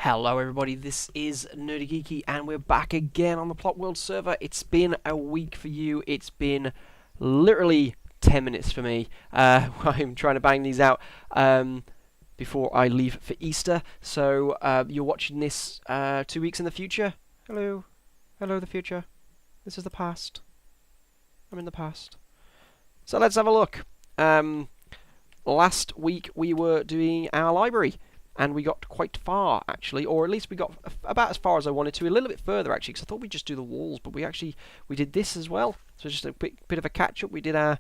Hello everybody, this is Nerdy Geeky and we're back again on the Plot World server. It's been a week for you, it's been literally 10 minutes for me. I'm trying to bang these out before I leave for Easter. So you're watching this 2 weeks in the future. Hello, hello the future. This is the past. I'm in the past. So let's have a look. Last week we were doing our library. And we got quite far, actually, or at least we got about as far as I wanted to, a little bit further, actually, because I thought we'd just do the walls, but we did this as well. So just a bit of a catch-up. We did our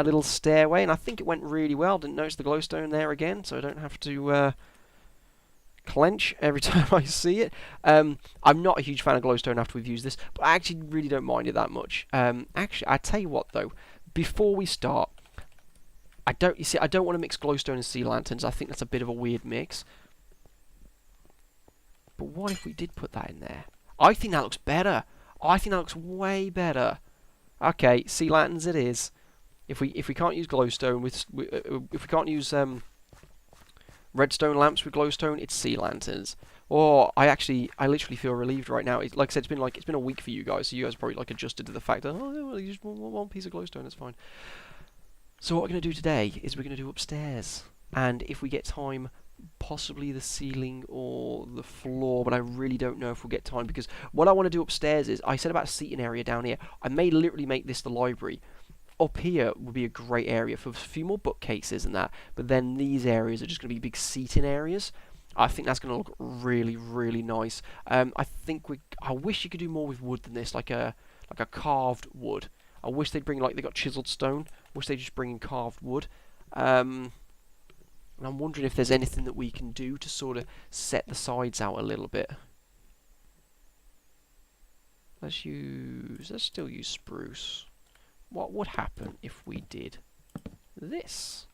little stairway, and I think it went really well. Didn't notice the glowstone there again, so I don't have to clench every time I see it. I'm not a huge fan of glowstone after we've used this, but I actually really don't mind it that much. Actually, I tell you what, though, before we start, I don't want to mix glowstone and sea lanterns. I think that's a bit of a weird mix. But what if we did put that in there? I think that looks better. I think that looks way better. Okay, sea lanterns it is. If we can't use glowstone if we can't use redstone lamps with glowstone, it's sea lanterns. Or I literally feel relieved right now. Like I said, it's been a week for you guys, so you guys probably adjusted to the fact that well, you just want one piece of glowstone. That's fine. So what we're going to do today is we're going to do upstairs, and if we get time, possibly the ceiling or the floor, but I really don't know if we'll get time, because what I want to do upstairs is, I said about a seating area down here, I may literally make this the library. Up here would be a great area for a few more bookcases and that, but then these areas are just going to be big seating areas. I think that's going to look really, really nice. I wish you could do more with wood than this, like a carved wood. I wish they'd bring, they got chiseled stone. I wish they'd just bring in carved wood. And I'm wondering if there's anything that we can do to sort of set the sides out a little bit. Let's still use spruce. What would happen if we did this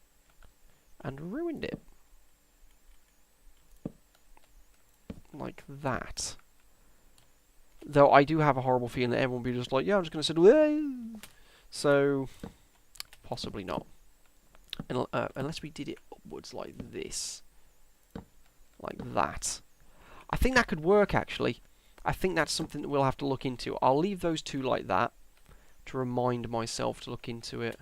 and ruined it? Like that. Though I do have a horrible feeling that everyone will be just like, yeah, I'm just going to sit away. So, possibly not. Unless we did it upwards like this. Like that. I think that could work, actually. I think that's something that we'll have to look into. I'll leave those two like that to remind myself to look into it.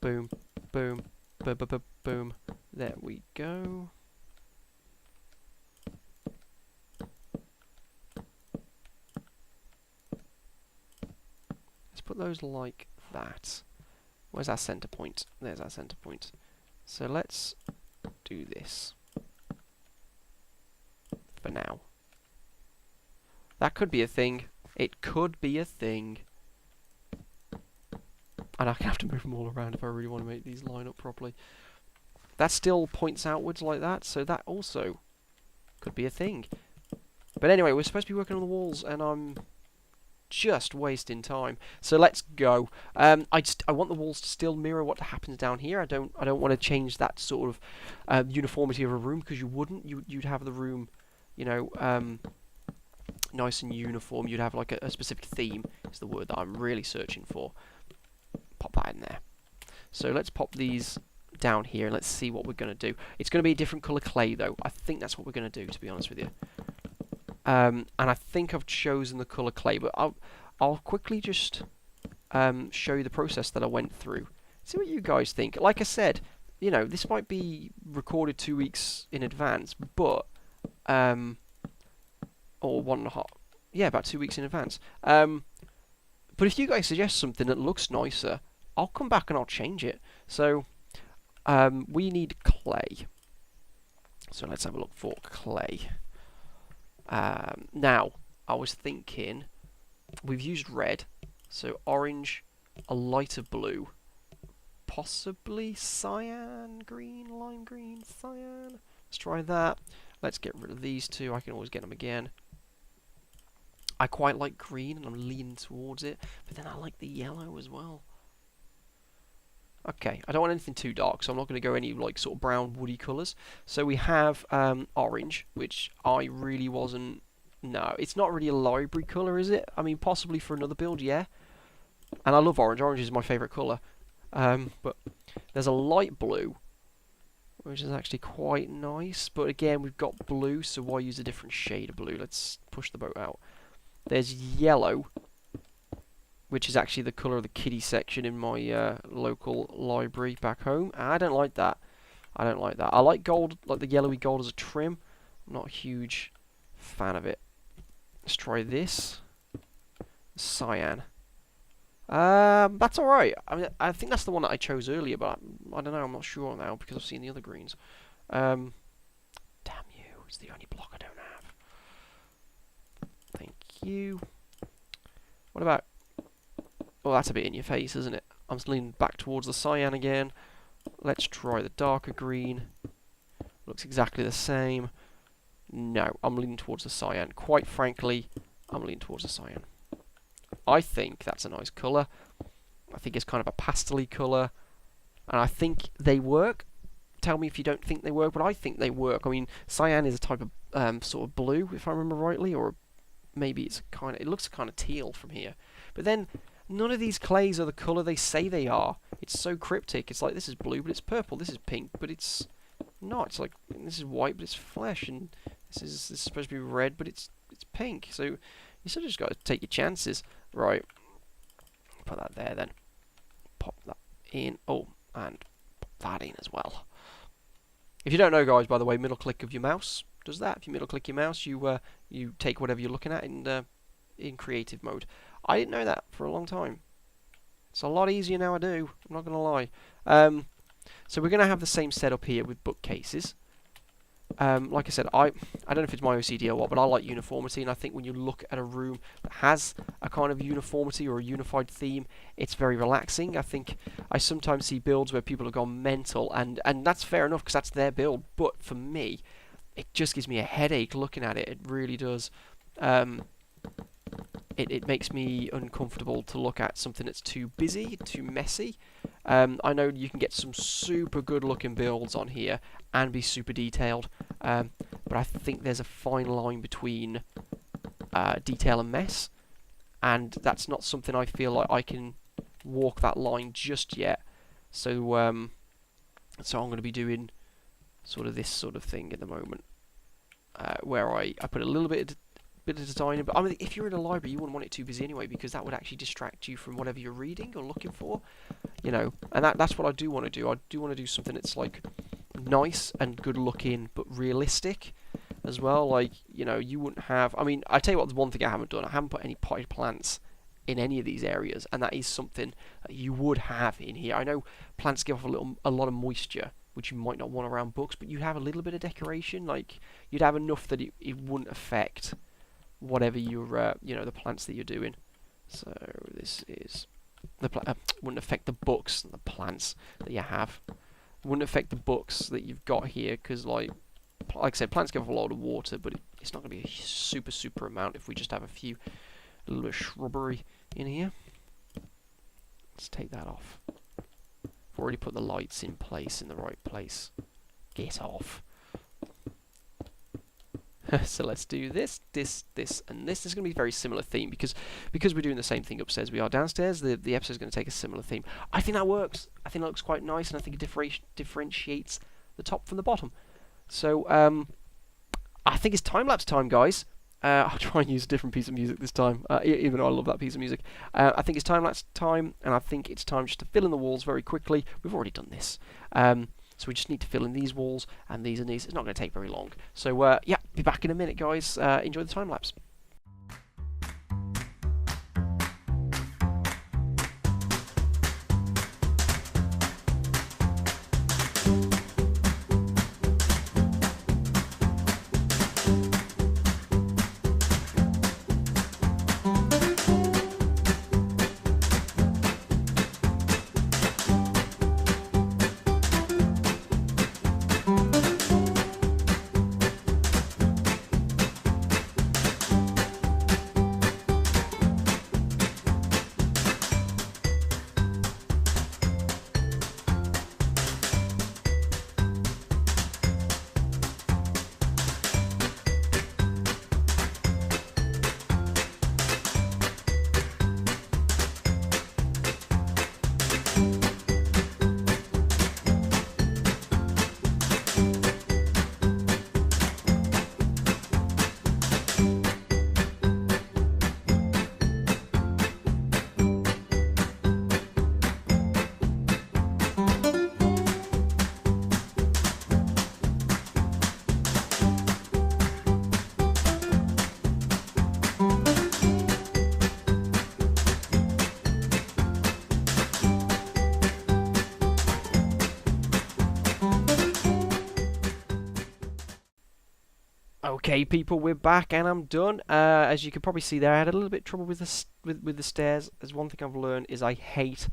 Boom, boom, boom, boom, boom. There we go. Put those like that. Where's our center point? There's our center point. So let's do this for now. That could be a thing. It could be a thing. And I have to move them all around if I really want to make these line up properly. That still points outwards like that, so that also could be a thing. But anyway, we're supposed to be working on the walls, and I'm just wasting time. So let's go. I want the walls to still mirror what happens down here. I don't want to change that sort of uniformity of a room, because you wouldn't. You'd have the room, nice and uniform. You'd have like a specific theme. Is the word that I'm really searching for. Pop that in there. So let's pop these down here and let's see what we're going to do. It's going to be a different colour clay though. I think that's what we're going to do, to be honest with you. And I think I've chosen the colour clay, but I'll quickly just show you the process that I went through. See what you guys think. Like I said, this might be recorded 2 weeks in advance, but or 1.5, yeah, about 2 weeks in advance. But if you guys suggest something that looks nicer, I'll come back and I'll change it. So we need clay. So let's have a look for clay. Now, I was thinking, we've used red, so orange, a lighter blue, possibly cyan, green, lime green, cyan. Let's try that. Let's get rid of these two. I can always get them again. I quite like green, and I'm leaning towards it, but then I like the yellow as well. Okay, I don't want anything too dark, so I'm not going to go any sort of brown woody colours. So we have orange, which I really wasn't. No, it's not really a library colour, is it? I mean, possibly for another build, yeah. And I love orange. Orange is my favourite colour. But there's a light blue, which is actually quite nice. But again, we've got blue, so why use a different shade of blue? Let's push the boat out. There's yellow, which is actually the colour of the kiddie section in my local library back home. I don't like that. I don't like that. I like gold, like the yellowy gold as a trim. I'm not a huge fan of it. Let's try this. Cyan. That's alright. I mean, I think that's the one that I chose earlier, but I don't know, I'm not sure now because I've seen the other greens. Damn you, it's the only block I don't have. Thank you. What about... Well, that's a bit in your face, isn't it? I'm leaning back towards the cyan again. Let's try the darker green. Looks exactly the same. No, I'm leaning towards the cyan. Quite frankly, I'm leaning towards the cyan. I think that's a nice colour. I think it's kind of a pastel-y colour. And I think they work. Tell me if you don't think they work, but I think they work. I mean, cyan is a type of sort of blue, if I remember rightly, or maybe it's kind of... It looks kind of teal from here. But then, none of these clays are the colour they say they are. It's so cryptic. It's like, this is blue, but it's purple. This is pink, but it's not. It's like, this is white, but it's flesh. And this is supposed to be red, but it's pink. So, you sort of just got to take your chances. Right. Put that there then. Pop that in. Oh, and pop that in as well. If you don't know, guys, by the way, middle click of your mouse does that. If you middle click your mouse, you take whatever you're looking at in creative mode. I didn't know that for a long time. It's a lot easier now I do. I'm not going to lie. So we're going to have the same setup here with bookcases. Like I said, I don't know if it's my OCD or what, but I like uniformity, and I think when you look at a room that has a kind of uniformity or a unified theme, it's very relaxing. I think I sometimes see builds where people have gone mental, and that's fair enough because that's their build, but for me, it just gives me a headache looking at it. It really does. It makes me uncomfortable to look at something that's too busy, too messy. I know you can get some super good looking builds on here and be super detailed, but I think there's a fine line between detail and mess, and that's not something I feel like I can walk that line just yet. So I'm going to be doing sort of this sort of thing at the moment, where I put a little bit of design in, but I mean, if you're in a library, you wouldn't want it too busy anyway, because that would actually distract you from whatever you're reading or looking for, you know. And that's what I do want to do. I do want to do something that's like nice and good looking, but realistic as well. Like, you know, you wouldn't have... I mean, I tell you what, there's one thing I haven't done. I haven't put any potted plants in any of these areas, and that is something that you would have in here. I know plants give off a lot of moisture, which you might not want around books, but you'd have a little bit of decoration. Like, you'd have enough that it wouldn't affect whatever you're, you know, the plants that you're doing. So this is the wouldn't affect the books and the plants that you have. Wouldn't affect the books that you've got here, because like I said, plants give off a lot of water, but it's not going to be a super amount if we just have a little bit of shrubbery in here. Let's take that off. I've already put the lights in place in the right place. Get off. So let's do this, and this. This is going to be a very similar theme, because we're doing the same thing upstairs we are downstairs. The episode is going to take a similar theme. I think that works. I think that looks quite nice, and I think it differentiates the top from the bottom. So I think it's time-lapse time, guys. I'll try and use a different piece of music this time, even though I love that piece of music. I think it's time-lapse time, and I think it's time just to fill in the walls very quickly. We've already done this. So we just need to fill in these walls and these and these. It's not going to take very long. So, yeah, be back in a minute, guys. Enjoy the time-lapse. Okay, people, we're back and I'm done. As you can probably see there, I had a little bit of trouble with the stairs. There's one thing I've learned is I hate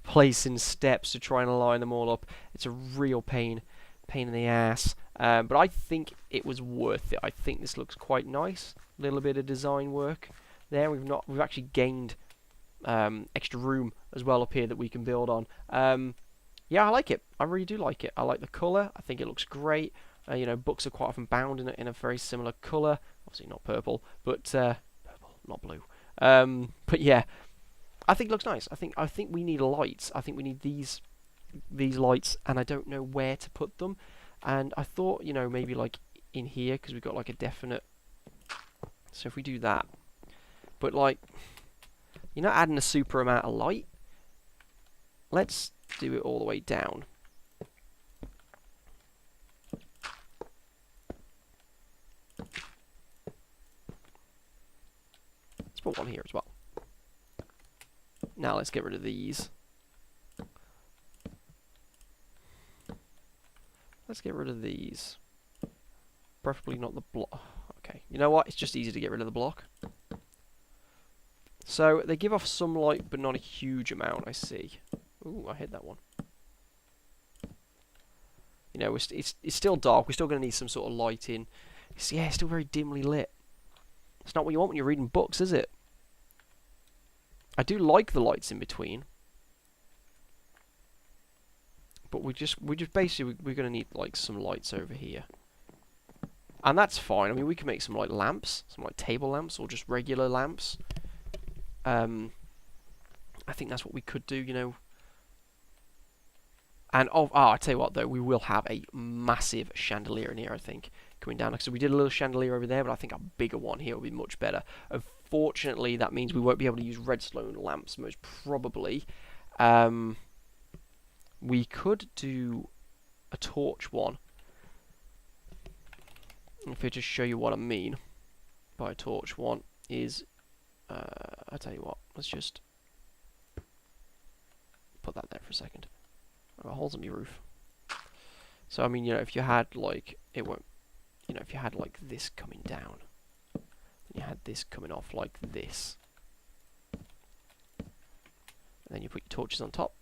placing steps to try and align them all up. It's a real pain in the ass. But I think it was worth it. I think this looks quite nice. A little bit of design work there. We've actually gained extra room as well up here that we can build on. Yeah, I like it. I really do like it. I like the colour. I think it looks great. You know, books are quite often bound in a very similar colour. Obviously not purple, but purple, not blue. But yeah, I think it looks nice. I think we need lights. I think we need these lights, and I don't know where to put them. And I thought, you know, maybe like in here because we've got like a definite. So if we do that, but like, you're not adding a super amount of light. Let's do it all the way down. Let's put one here as well. Now let's get rid of these. Let's get rid of these. Preferably not the block. Okay, you know what? It's just easy to get rid of the block. So they give off some light, but not a huge amount, I see. Ooh, I hit that one. You know, it's still dark. We're still going to need some sort of light in. Yeah, it's still very dimly lit. It's not what you want when you're reading books, is it? I do like the lights in between. But we just basically, we're going to need like some lights over here. And that's fine. I mean, we can make some like lamps, some like table lamps, or just regular lamps. I think that's what we could do, you know. And I tell you what though, we will have a massive chandelier in here, I think, coming down. So we did a little chandelier over there, but I think a bigger one here will be much better. Unfortunately, that means we won't be able to use redstone lamps, most probably. We could do a torch one. If I just show you what I mean by a torch one is, I'll tell you what, let's just put that there for a second. It holds on my roof. So I mean, you know, if you had like, it won't, you know, if you had like this coming down, and you had this coming off like this, and then you put your torches on top.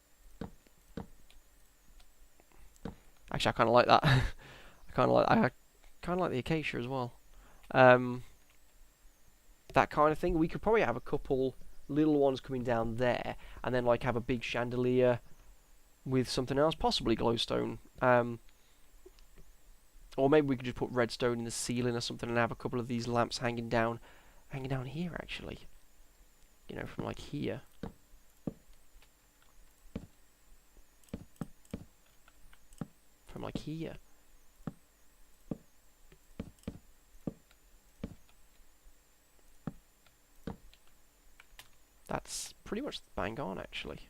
Actually, I kind of like that. I kind of like the acacia as well. That kind of thing. We could probably have a couple little ones coming down there, and then like have a big chandelier with something else, possibly glowstone. Or maybe we could just put redstone in the ceiling or something, and have a couple of these lamps hanging down here actually. You know, from like here. From like here. That's pretty much bang on, actually.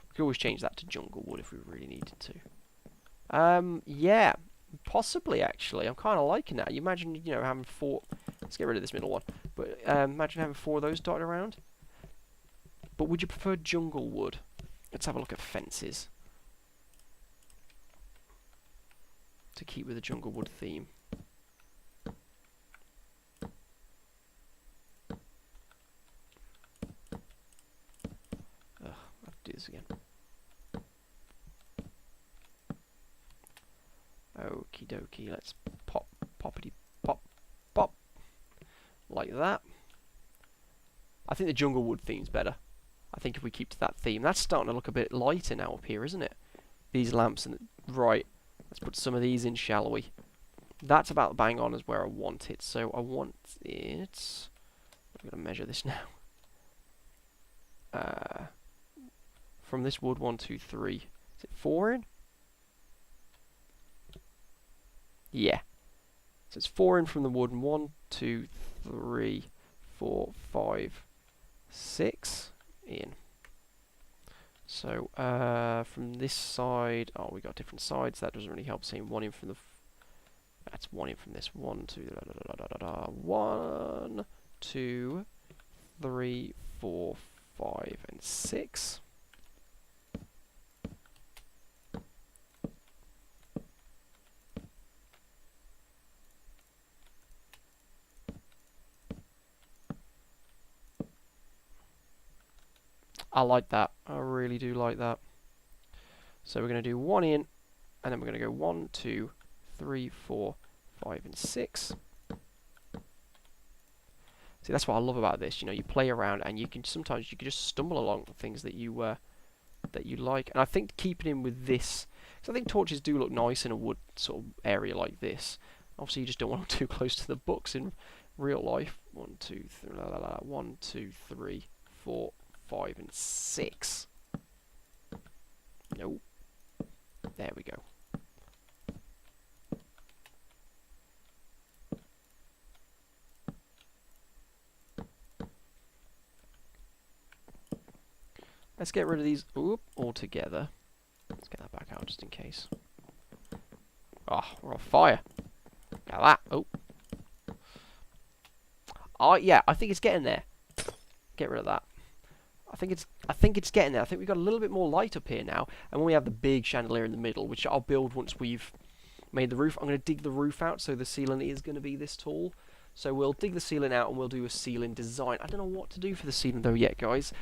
We could always change that to jungle wood if we really needed to. Yeah, possibly, actually. I'm kind of liking that. You imagine, you know, having 4... Let's get rid of this middle one. But imagine having 4 of those dotted around. But would you prefer jungle wood? Let's have a look at fences. To keep with the jungle wood theme. Ugh, I have to do this again. Okie dokie, let's poppity pop like that. I think the jungle wood theme's better. I think if we keep to that theme, that's starting to look a bit lighter now up here, isn't it? These lamps and right. Let's put some of these in, shall we? That's about bang on as where I want it. So I want it. I'm going to measure this now. From this wood, 1, 2, 3. Is it 4 in? Yeah. So it's 4 in from the wood, and 1, 2, 3, 4, 5, 6 in. So, from this side, oh, we got different sides. That doesn't really help. Saying 1 in from the. That's 1 in from this. 1, 2, 1, 2, 3, 4, 5, and 6. I like that. I really do like that. So we're going to do 1 in, and then we're going to go 1, 2, 3, 4, 5, and 6. See, that's what I love about this. You know, you play around, and you can sometimes you can just stumble along things that you like. And I think keeping in with this, because I think torches do look nice in a wood sort of area like this. Obviously, you just don't want them too close to the books in real life. 1, 2, 3, 1, 2, 3, 4, 5, and 6. Nope. There we go. Let's get rid of these altogether. Let's get that back out just in case. Oh, we're on fire. Got that. Oh, yeah, I think it's getting there. Get rid of that. I think it's getting there. I think we've got a little bit more light up here now. And when we have the big chandelier in the middle, which I'll build once we've made the roof, I'm going to dig the roof out, so the ceiling is going to be this tall. So we'll dig the ceiling out and we'll do a ceiling design. I don't know what to do for the ceiling though yet, guys.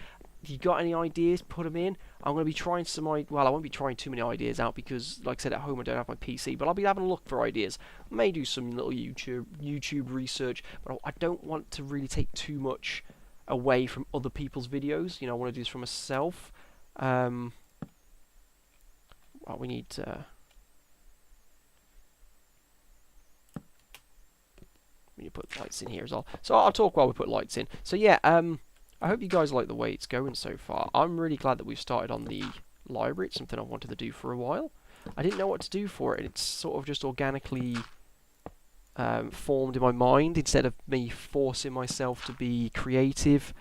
If you got any ideas, put them in. I'm going to be trying well, I won't be trying too many ideas out because, like I said, at home I don't have my PC, but I'll be having a look for ideas. I may do some little YouTube research, but I don't want to really take too much away from other people's videos. You know, I want to do this for myself. Well, we need we need to put lights in here as well. So I'll talk while we put lights in. So yeah, I hope you guys like the way it's going so far. I'm really glad that we've started on the library. It's something I've wanted to do for a while. I didn't know what to do for it, and it's sort of just organically formed in my mind instead of me forcing myself to be creative.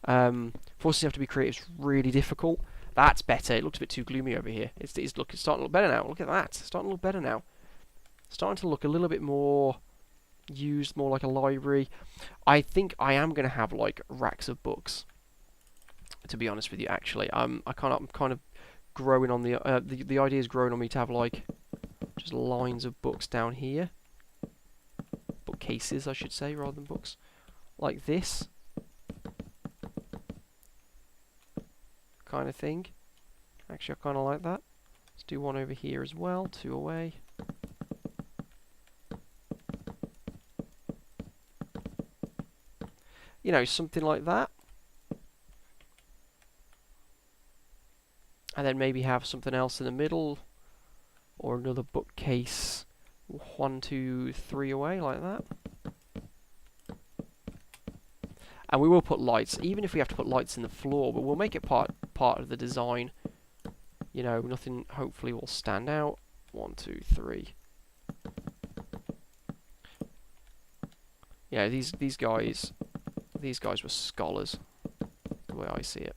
Forcing yourself to be creative is really difficult. That's better. It looks a bit too gloomy over here. It's starting to look better now. Look at that. It's starting to look better now. It's starting to look a little bit more used, more like a library. I think I am going to have like racks of books, to be honest with you. Actually, I'm kind of growing on the idea is growing on me to have like just lines of books down here, bookcases I should say, rather than books, like this kind of thing. Actually, I kind of like that. Let's do one over here as well. 2 away. You know, something like that. And then maybe have something else in the middle. Or another bookcase 1, 2, 3 away, like that. And we will put lights, even if we have to put lights in the floor, but we'll make it part of the design. You know, nothing hopefully will stand out. 1, 2, 3. Yeah, these guys were scholars, the way I see it.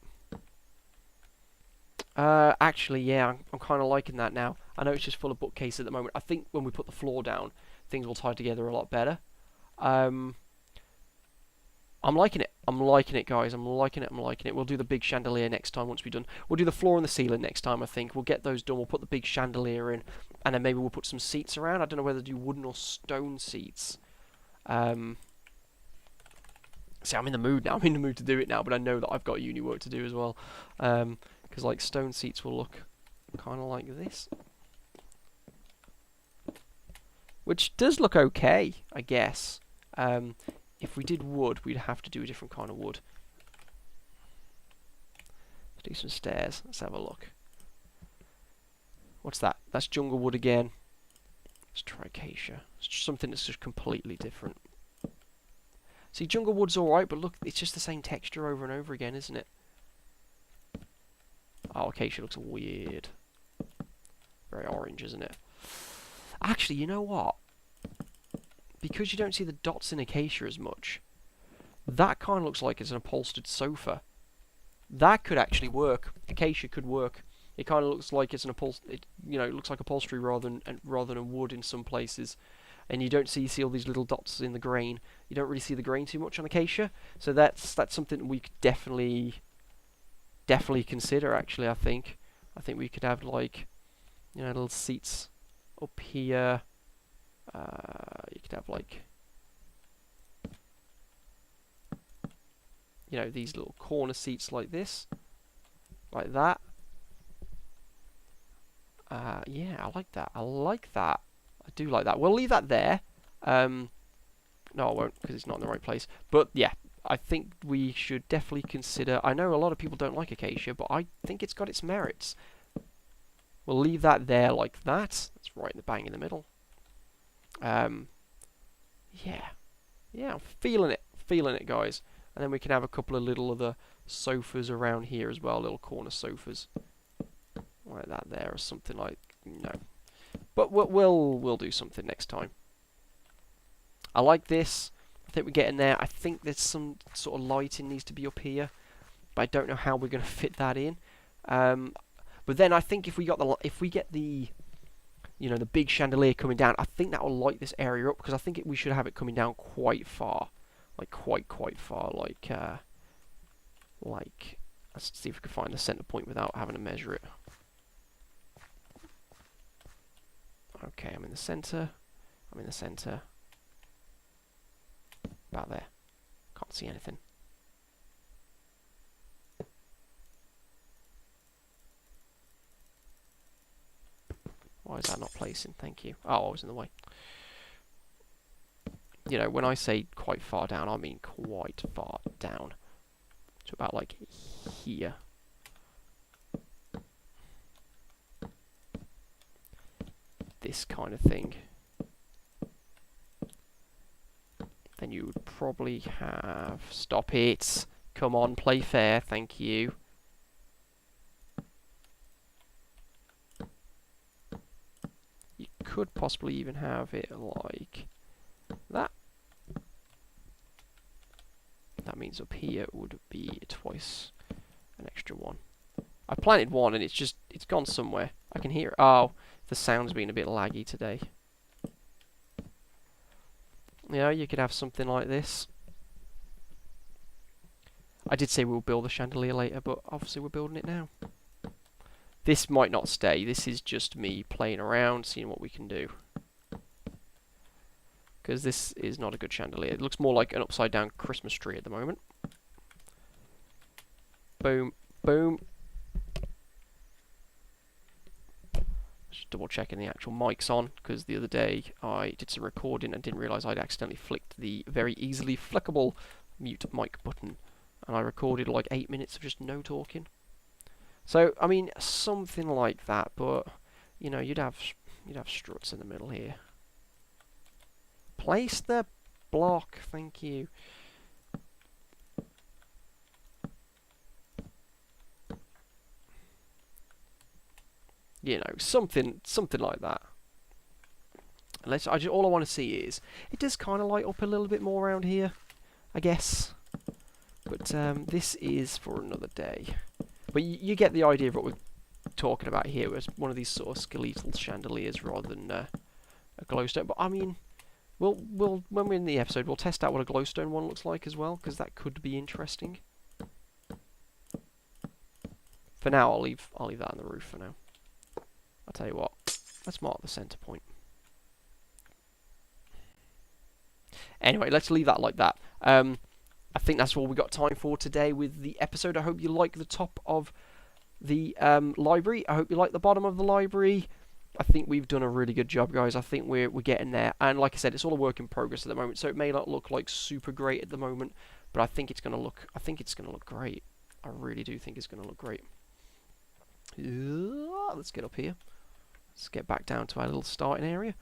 Actually, yeah, I'm kind of liking that now. I know it's just full of bookcases at the moment. I think when we put the floor down, things will tie together a lot better. I'm liking it. I'm liking it, guys. I'm liking it. We'll do the big chandelier next time once we're done. We'll do the floor and the ceiling next time, I think. We'll get those done. We'll put the big chandelier in, and then maybe we'll put some seats around. I don't know whether to do wooden or stone seats. See, I'm in the mood now. I'm in the mood to do it now, but I know that I've got uni work to do as well. Because like stone seats will look kind of like this, which does look okay, I guess. If we did wood, we'd have to do a different kind of wood. Let's do some stairs. Let's have a look. What's that? That's jungle wood again. Let's try acacia. It's just something that's just completely different. See, jungle wood's alright, but look, it's just the same texture over and over again, isn't it? Oh, acacia looks weird. Very orange, isn't it? Actually, you know what? Because you don't see the dots in acacia as much, that kind of looks like it's an upholstered sofa. That could actually work. Acacia could work. It kind of looks like it's an it looks like upholstery rather than a wood in some places. And you see all these little dots in the grain. You don't really see the grain too much on acacia. So that's something we could definitely consider. Actually, I think we could have like, little seats up here. You could have like, these little corner seats like this. like that. Yeah, I like that. I like that. I do like that. We'll leave that there. No, I won't, because it's not in the right place. But yeah, I think we should definitely consider... I know a lot of people don't like acacia, but I think it's got its merits. We'll leave that there like that. That's right in the bang in the middle. Yeah. Yeah, I'm feeling it. Feeling it, guys. And then we can have a couple of little other sofas around here as well. Little corner sofas. Like that there, or something like... No. But we'll do something next time. I like this. I think we're getting there. I think there's some sort of lighting needs to be up here, but I don't know how we're going to fit that in. But then I think if we get the you know, the big chandelier coming down, I think that will light this area up, because I think we should have it coming down quite far, like quite far, like let's see if we can find the center point without having to measure it. Okay, I'm in the center. I'm in the center. About there. Can't see anything. Why is that not placing? Thank you. Oh, I was in the way. You know, when I say quite far down, I mean quite far down. To about like here. This kind of thing. Then you would probably have... Stop it! Come on, play fair, thank you. You could possibly even have it like that. That means up here would be twice an extra one. I planted one and it's gone somewhere. I can hear it. Oh, the sound's been a bit laggy today. You know, you could have something like this. I did say we'll build the chandelier later, but obviously we're building it now. This might not stay. This is just me playing around, seeing what we can do. Because this is not a good chandelier. It looks more like an upside down Christmas tree at the moment. Boom, boom. Just double checking the actual mic's on, because the other day I did some recording and didn't realise I'd accidentally flicked the very easily flickable mute mic button, and I recorded like 8 minutes of just no talking. So I mean something like that, but you know, you'd have struts in the middle here. Place the block, thank you. You know, something like that. All I want to see is it does kind of light up a little bit more around here, I guess. But this is for another day. But you get the idea of what we're talking about here. It's one of these sort of skeletal chandeliers rather than a glowstone. But I mean, we'll when we're in the episode, we'll test out what a glowstone one looks like as well, because that could be interesting. For now, I'll leave that on the roof for now. I'll tell you what, let's mark the center point. Anyway, let's leave that like that. I think that's all we got time for today with the episode. I hope you like the top of the library. I hope you like the bottom of the library. I think we've done a really good job, guys. I think we're getting there. And like I said, it's all a work in progress at the moment, so it may not look like super great at the moment, but I think it's gonna look great. I really do think it's gonna look great. Let's get up here. Let's get back down to our little starting area.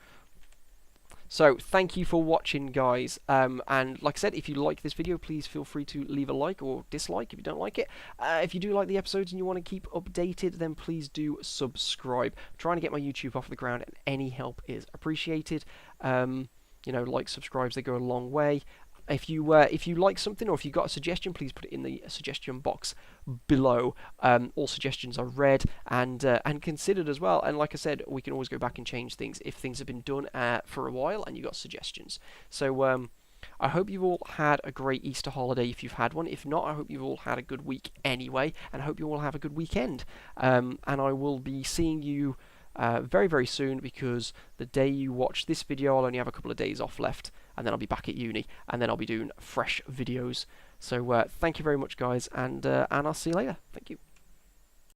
So, thank you for watching, guys. And like I said, if you like this video, please feel free to leave a like or dislike if you don't like it. If you do like the episodes and you want to keep updated, then please do subscribe. I'm trying to get my YouTube off the ground, and any help is appreciated. You know, like, subscribes, they go a long way. If you like something, or if you've got a suggestion, please put it in the suggestion box below. All suggestions are read and considered as well. And like I said, we can always go back and change things if things have been done for a while and you got suggestions. So I hope you've all had a great Easter holiday if you've had one. If not, I hope you've all had a good week anyway, and I hope you all have a good weekend. And I will be seeing you very, very soon, because the day you watch this video, I'll only have a couple of days off left, and then I'll be back at uni, and then I'll be doing fresh videos. So thank you very much, guys, and I'll see you later. Thank you.